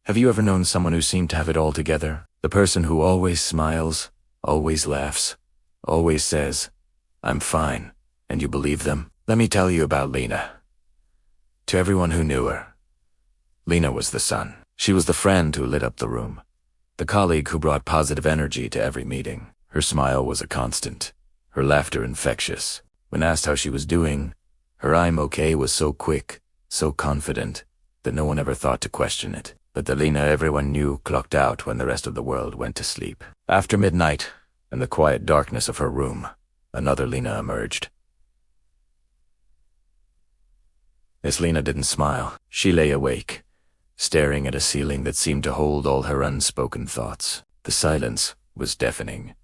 Have you ever known someone who seemed to have it all together? The person who always smiles, always laughs, always says, "I'm fine," and you believe them? Let me tell you about Lena. To everyone who knew her, Lena was the sun. She was the friend who lit up the room, the colleague who brought positive energy to every meeting. Her smile was a constant, her laughter infectious. When asked how she was doing, her "I'm okay" was so quick, so confident, that no one ever thought to question it. But the Lena everyone knew clocked out when the rest of the world went to sleep. After midnight, in the quiet darkness of her room, another Lena emerged. This Lena didn't smile. She lay awake, staring at a ceiling that seemed to hold all her unspoken thoughts. The silence was deafening,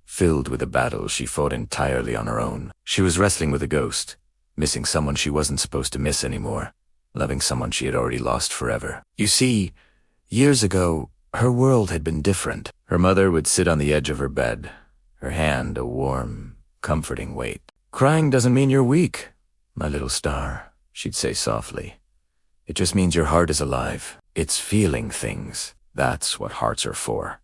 filled with a battle she fought entirely on her own. She was wrestling with a ghost, missing someone she wasn't supposed to miss anymore, loving someone she had already lost forever. You see, years ago, her world had been different. Her mother would sit on the edge of her bed, her hand a warm, comforting weight. "Crying doesn't mean you're weak, my little star," she'd say softly. "It just means your heart is alive. It's feeling things. That's what hearts are for."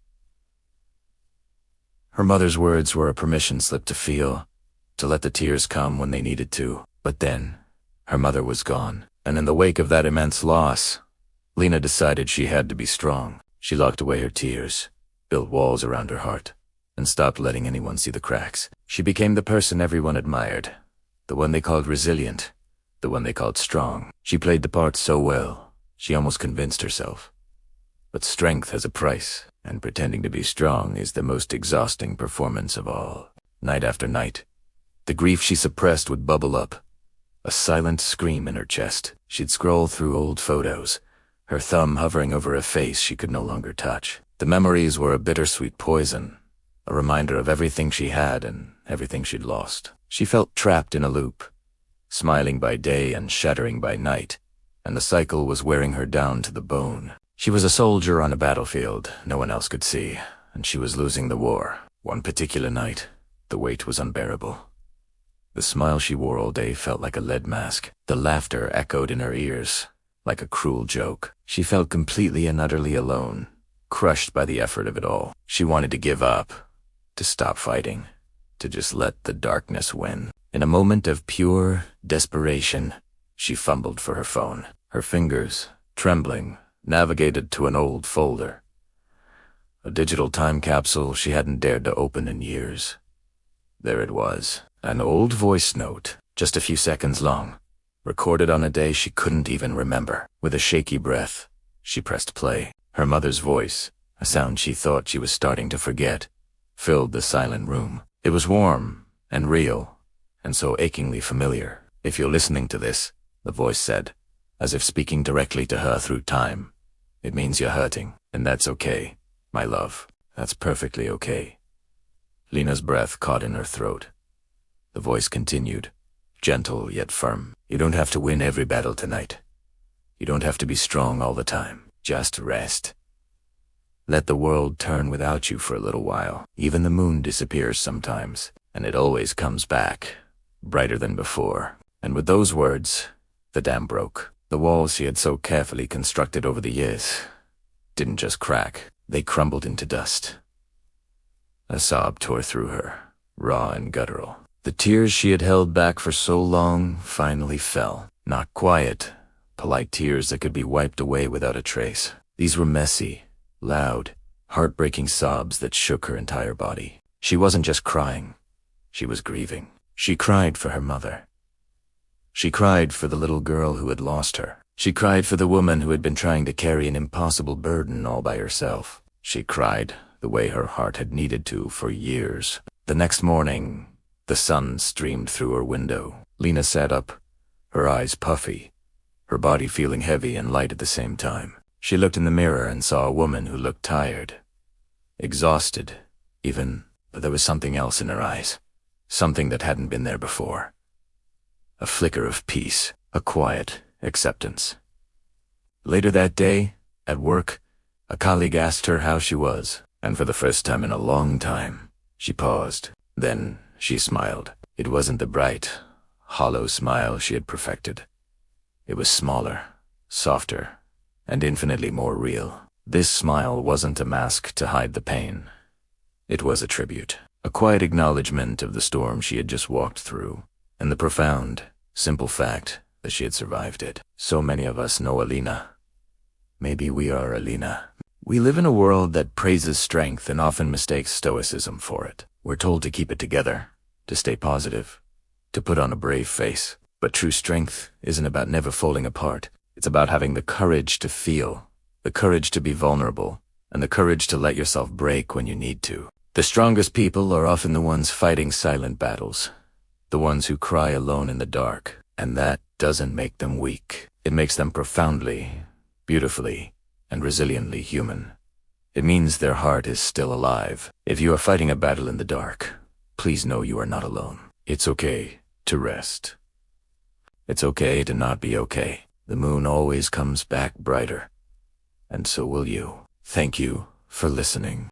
Her mother's words were a permission slip to feel, to let the tears come when they needed to. But then, her mother was gone, and in the wake of that immense loss, Lena decided she had to be strong. She locked away her tears, built walls around her heart, and stopped letting anyone see the cracks. She became the person everyone admired, the one they called resilient, the one they called strong. She played the part so well, she almost convinced herself. But strength has a price, and pretending to be strong is the most exhausting performance of all. Night after night, the grief she suppressed would bubble up, a silent scream in her chest. She'd scroll through old photos, her thumb hovering over a face she could no longer touch. The memories were a bittersweet poison, a reminder of everything she had and everything she'd lost. She felt trapped in a loop, smiling by day and shattering by night, and the cycle was wearing her down to the bone. She was a soldier on a battlefield no one else could see, and she was losing the war. One particular night, the weight was unbearable. The smile she wore all day felt like a lead mask. The laughter echoed in her ears, like a cruel joke. She felt completely and utterly alone, crushed by the effort of it all. She wanted to give up, to stop fighting, to just let the darkness win. In a moment of pure desperation, she fumbled for her phone. Her fingers, trembling, navigated to an old folder. A digital time capsule she hadn't dared to open in years. There it was, an old voice note, just a few seconds long, recorded on a day she couldn't even remember. With a shaky breath, she pressed play. Her mother's voice, a sound she thought she was starting to forget, filled the silent room. It was warm and real, and so achingly familiar. "If you're listening to this," the voice said, as if speaking directly to her through time, "it means you're hurting, and that's okay, my love. That's perfectly okay." Lena's breath caught in her throat. The voice continued, gentle yet firm. "You don't have to win every battle tonight. You don't have to be strong all the time. Just rest. Let the world turn without you for a little while. Even the moon disappears sometimes, and it always comes back, brighter than before." And with those words, the dam broke. The walls she had so carefully constructed over the years didn't just crack, they crumbled into dust. A sob tore through her, raw and guttural. The tears she had held back for so long finally fell. Not quiet, polite tears that could be wiped away without a trace. These were messy, loud, heartbreaking sobs that shook her entire body. She wasn't just crying, she was grieving. She cried for her mother. She cried for the little girl who had lost her. She cried for the woman who had been trying to carry an impossible burden all by herself. She cried the way her heart had needed to for years. The next morning, the sun streamed through her window. Lena sat up, her eyes puffy, her body feeling heavy and light at the same time. She looked in the mirror and saw a woman who looked tired, exhausted, even, but there was something else in her eyes, something that hadn't been there before. A flicker of peace, a quiet acceptance. Later that day, at work, a colleague asked her how she was, and for the first time in a long time, she paused. Then she smiled. It wasn't the bright, hollow smile she had perfected. It was smaller, softer, and infinitely more real. This smile wasn't a mask to hide the pain. It was a tribute, a quiet acknowledgement of the storm she had just walked through, and the profound, simple fact that she had survived it. So many of us know Alina. Maybe we are Alina. We live in a world that praises strength and often mistakes stoicism for it. We're told to keep it together, to stay positive, to put on a brave face. But true strength isn't about never falling apart. It's about having the courage to feel, the courage to be vulnerable, and the courage to let yourself break when you need to. The strongest people are often the ones fighting silent battles, the ones who cry alone in the dark. And that doesn't make them weak. It makes them profoundly, beautifully, and resiliently human. It means their heart is still alive. If you are fighting a battle in the dark, please know you are not alone. It's okay to rest. It's okay to not be okay. The moon always comes back brighter. And so will you. Thank you for listening.